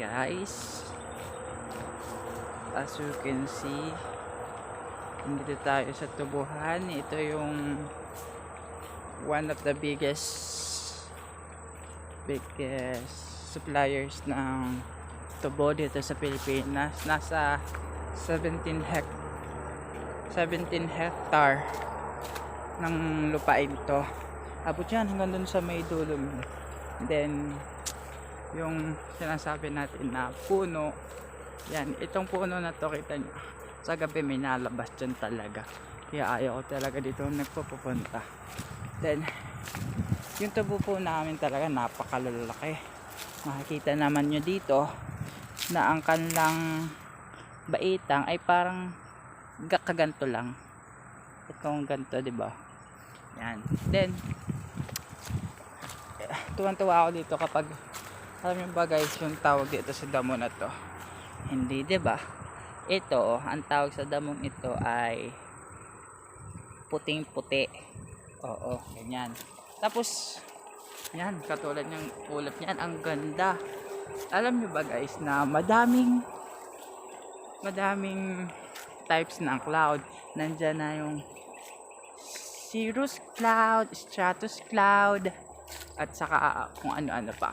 guys, as you can see, dito tayo sa tubuhan. Ito yung one of the biggest suppliers ng tubo dito sa Pilipinas. Nasa 17 hectare ng lupain to. Abot yan hanggang dun sa may dulo. Then yung sinasabi natin na puno, yan, itong puno na to, kita nyo, sa gabi may nalabas dyan talaga, kaya ayaw ko talaga dito nagpupunta. Then yung tubo po namin talaga napakalalaki. Makikita naman nyo dito na ang kanilang baitang ay parang kaganto lang, itong ganto, diba? Yan. Then tuwan-tuwa ako dito kapag, alam nyo ba guys, yung tawag dito sa damo na to, hindi, diba? Ito, ang tawag sa damong ito ay puting puti. Oo, ganyan. Tapos yan, katulad ng ulap niyan, ang ganda. Alam nyo ba guys na madaming types ng cloud. Nandyan na yung cirrus cloud, stratus cloud, at saka kung ano-ano pa.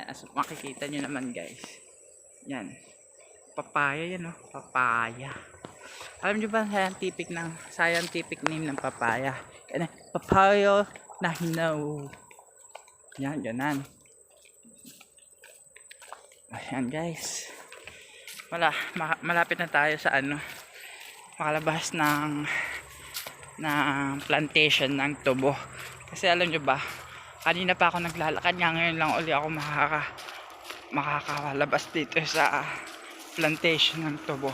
As makikita nyo naman guys, yan, papaya, yan, oh, papaya. Alam nyo ba scientific name ng papaya? Papaya na hinaw. Yan, ganan. Ayan guys, malapit na tayo sa makalabas ng plantation ng tubo. Kasi alam nyo ba, kanina pa ako naglalakad, nga ngayon lang uli ako makakalabas dito sa plantation ng tubo.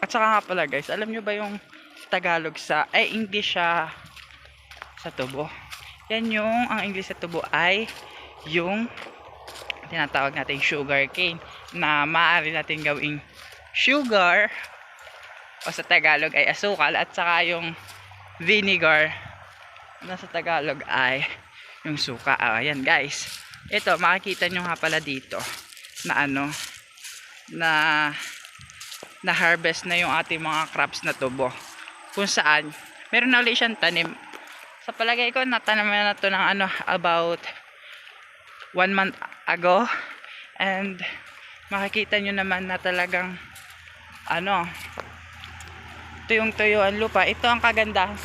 At saka nga pala guys, alam nyo ba yung Tagalog English sa tubo? Yan yung, ang English sa tubo ay yung tinatawag natin sugar cane, na maaari natin gawing sugar, o sa Tagalog ay asukal, at saka yung vinegar na sa Tagalog ay yung suka. Ayan guys, ito makikita nyo nga pala dito na na harvest na yung ating mga crops na tubo, kung saan meron na ulit siyang tanim. Sa palagay ko natanaman na to ng about 1 month ago, and makikita nyo naman na talagang tuyong-tuyo ang lupa. Ito ang kagandahan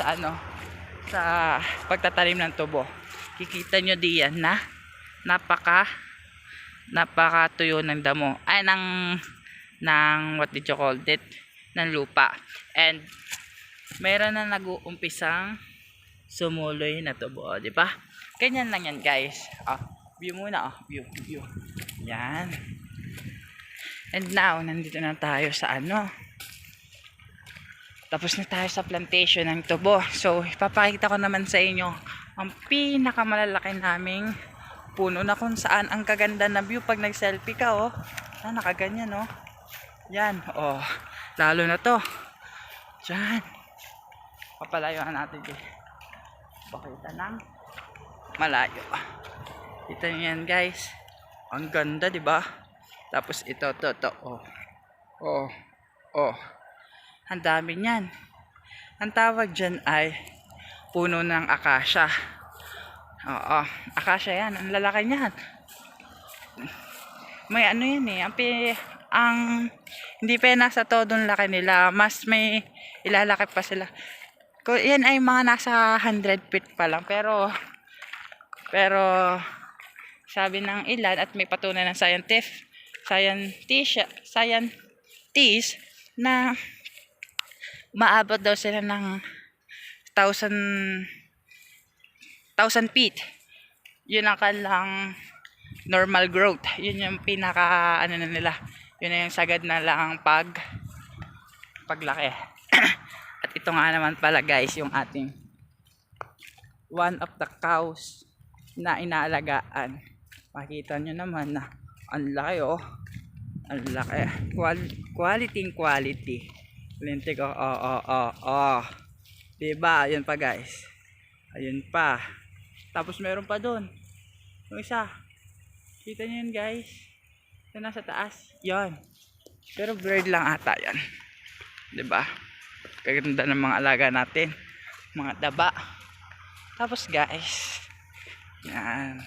sa pagtatanim ng tubo. Kikita nyo diyan na napaka tuyo ng damo, ay ng what did you call it, ng lupa. And meron na nag-uumpisang sumuloy na tubo, di ba? Ganyan lang yan guys. View muna, view. Yan. And now nandito na tayo sa tapos na tayo sa plantation ng tubo. So ipapakita ko naman sa inyo ang pinakamalalaki naming puno, na kung saan ang kaganda na view pag nag selfie ka, nakaganyan, yan, lalo na to dyan, papalayuan natin pakita ng malayo. Ito yan guys, ang ganda, diba? Tapos ito ang dami niyan. Ang tawag dyan ay puno ng akasya. Akasya yan, ang lalaki niyan. May yan ang hindi pa nasa todong laki nila, mas may ilalaki pa sila. Yan ay mga nasa 100 feet pa lang, pero sabi ng ilan, at may patunay ng scientist na maabot daw sila ng 1,000 feet. Yun ang kanilang normal growth. Yun yung pinaka nila, yun na yung sagad na lang paglaki. At ito nga naman pala guys, yung ating one of the cows na inaalagaan. Makita nyo naman na ang laki, ang laki. Quality lintik, diba? Ayun pa guys, ayun pa. Tapos meron pa doon yung isa, kita nyo yun guys, Yung nasa taas, yon. Pero bird lang ata yan. 'Di ba? Kaganda ng mga alaga natin. Mga daba. Tapos guys, yan.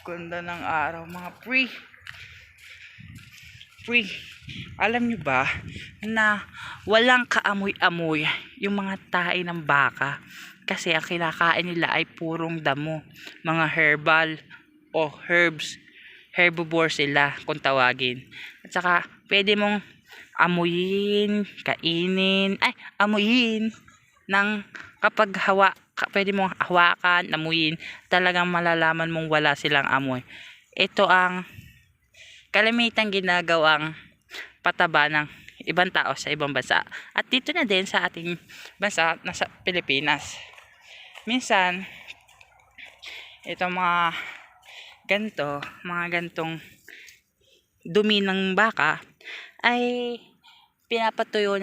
Ganda ng araw mga pre. Alam nyo ba na walang kaamoy-amoy yung mga tae ng baka? Kasi ang kinakain nila ay purong damo. Mga herbal o herbs. Herbivore sila kung tawagin. At saka pwede mong amuyin, kainin, amuyin ng kapag pwede mong hawakan, amuyin, talagang malalaman mong wala silang amoy. Ito ang kalamitang ginagawang pataba ng ibang tao sa ibang bansa. At dito na din sa ating bansa, nasa Pilipinas. Minsan, itong mga gantong dumi ng baka ay pinapatuyo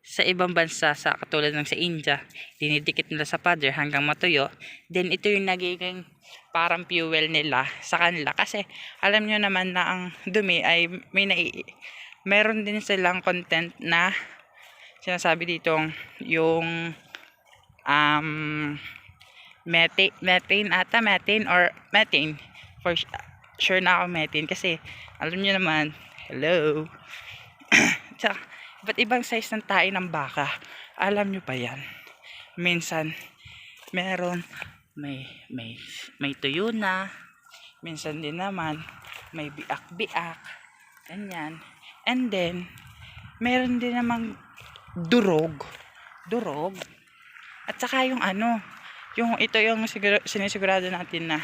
sa ibang bansa, sa katulad ng sa India, dinidikit nila sa pader hanggang matuyo. Then ito yung nagiging parang fuel nila sa kanila, kasi alam nyo naman na ang dumi ay meron din silang content na sinasabi ditong yung methane for sure na ako methane, kasi alam nyo naman, hello. Tsaka iba't ibang size ng tae ng baka. Alam nyo ba yan? Minsan meron may tuyo na, minsan din naman may biak-biak, ganyan. And then meron din namang durog. At saka yung ito yung sinisigurado natin na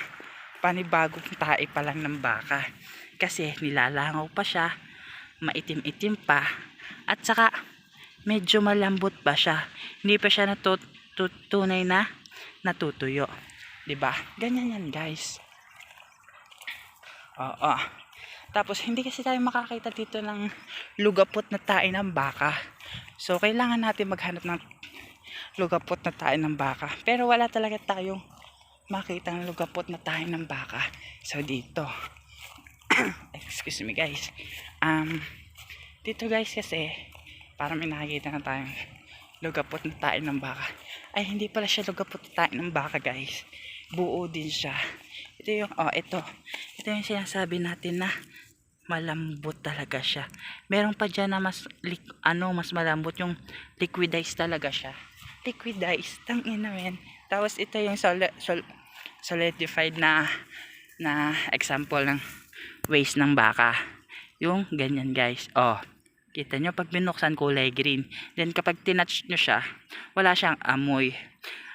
panibagong tae pa lang ng baka, kasi nilalangaw pa siya, maitim-itim pa, at saka medyo malambot pa siya, hindi pa siya tunay na natutuyo, 'di ba? Ganyan yan guys. Oo. Tapos hindi kasi tayo makakita dito ng lugapot na tae ng baka, so kailangan natin maghanap ng lugapot na tae ng baka, pero wala talaga tayong makita ng lugapot na tae ng baka. So dito excuse me guys, dito guys, kasi para may nakikita na tayong lugapot na tae ng baka. Ay, hindi pala siya lugapot na tae ng baka guys, buo din siya. Ito yung ito yung sinasabi natin na malambot talaga siya. Meron pa dyan na mas malambot, yung liquidized talaga siya. Liquidized, tangina men. Tapos ito yung solidified na example ng waist ng baka. Yung ganyan guys. Kita nyo pag binuksan, kulay green. Then kapag tinouch nyo siya, wala siyang amoy.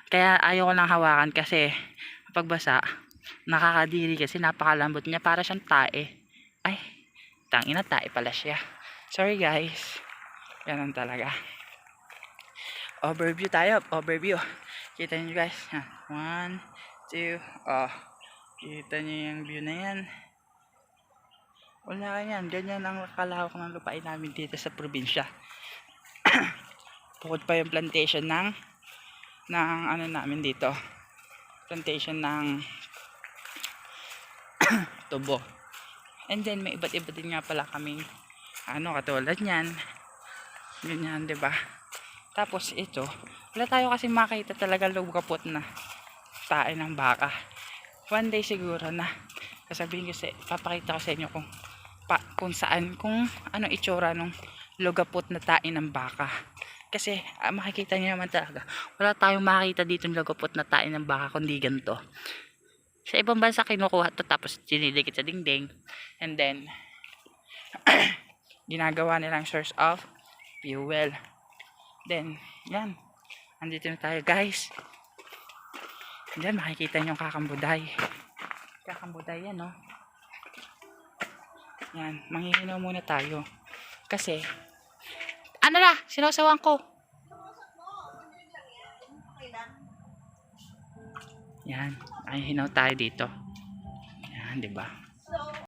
Kaya ayaw ko lang hawakan, kasi kapag basa, nakakadiri, kasi napakalambot niya, para siyang tae. Ay, tangina, tae pala siya. Sorry guys. Ganun talaga. Overview tayo. Kita nyo guys. 1, 2, kita nyo yung view na yan. Wala yan. Ganyan ang kalawak ng lupain namin dito sa probinsya. Bukod pa yung plantation ng namin dito. Plantation ng tubo. And then may iba't iba din nga pala kaming katulad niyan. Ganyan, 'di ba? Tapos ito, wala tayo kasi makita talaga lugapot na tae ng baka. One day siguro na sasabihin ko papakita ko sa inyo kung ano itsura nung lugapot na tae ng baka. Kasi makikita niyo naman talaga, wala tayong makita dito ng lugapot na tae ng baka kundi ganito. Sa ibang bansa kinukuha to, tapos dinidikit sa dingding, and then ginagawa nilang source of fuel. Then yan, andito na tayo guys. Diyan makikita nyo kakambuday yan, no? Yan, manghihinaw muna tayo, kasi sinawsawan ko. Yan, manghihinaw tayo dito. Yan, 'di ba?